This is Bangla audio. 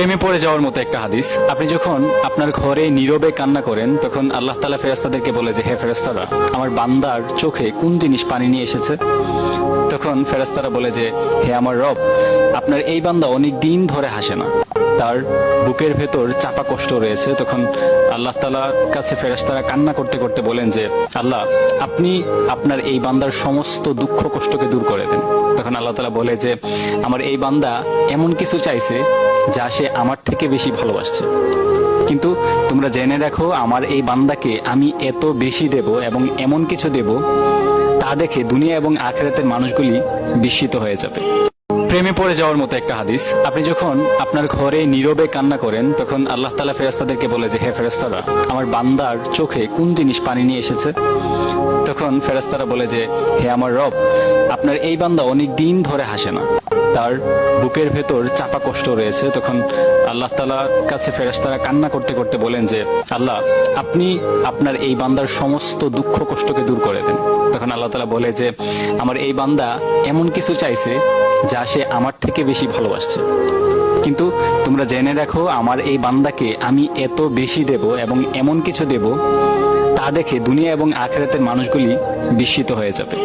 প্রেমে পড়ে যাওয়ার মতো একটা হাদিস। আপনি যখন আপনার ঘরে নীরবে কান্না করেন তখন আল্লাহ তাআলা ফেরেশতাদেরকে বলে যে, হে ফেরেশতারা, আমার বান্দার চোখে কোন জিনিস পানি নিয়ে এসেছে? তখন ফেরেশতারা বলে যে, হে আমার রব, আপনার এই বান্দা অনেক দিন ধরে হাসে না, তার বুকের ভেতর চাপা কষ্ট রয়েছে। তখন আল্লাহ তাআলার কাছে ফেরেশতারা কান্না করতে করতে বলেন যে, আল্লাহ, আপনি আপনার এই বান্দার সমস্ত দুঃখ কষ্টকে দূর করে দেন। তখন আল্লাহ তাআলা বলে যে, আমার এই বান্দা এমন কিছু চাইছে যা সে আমার থেকে বেশি ভালোবাসছে, কিন্তু তোমরা জেনে রাখো, আমার এই বান্দাকে আমি এত বেশি দেব এবং এমন কিছু দেব তা দেখে দুনিয়া এবং আখিরাতের মানুষগুলি বিস্মিত হয়ে যাবে। প্রেমে পড়ে যাওয়ার মতো একটা হাদিস। আপনি যখন আপনার ঘরে নীরবে কান্না করেন তখন আল্লাহ তাআলা ফেরেশতাদেরকে বলে যে, হে ফেরেশতারা, আমার বান্দার চোখে কোন জিনিস পানি নিয়ে এসেছে? তখন ফেরেশতারা বলে যে, হে আমার রব, আপনার এই বান্দা অনেক দিন ধরে হাসে না, তার বুকের ভেতর চাপা কষ্ট রয়েছে। তখন আল্লাহ তাআলার কাছে ফেরেশতারা কান্না করতে করতে বলেন যে, আল্লাহ, আপনি আপনার এই বান্দার সমস্ত দুঃখ কষ্টকে দূর করে দেন। তখন আল্লাহ তাআলা বলে যে, আমার এই বান্দা এমন কিছু চাইছে যা সে আমার থেকে বেশি ভালোবাসছে, কিন্তু তোমরা জেনে রাখো, আমার এই বান্দাকে আমি এত বেশি দেব এবং এমন কিছু দেব তা দেখে দুনিয়া এবং আখিরাতের মানুষগুলি বিস্মিত হয়ে যাবে।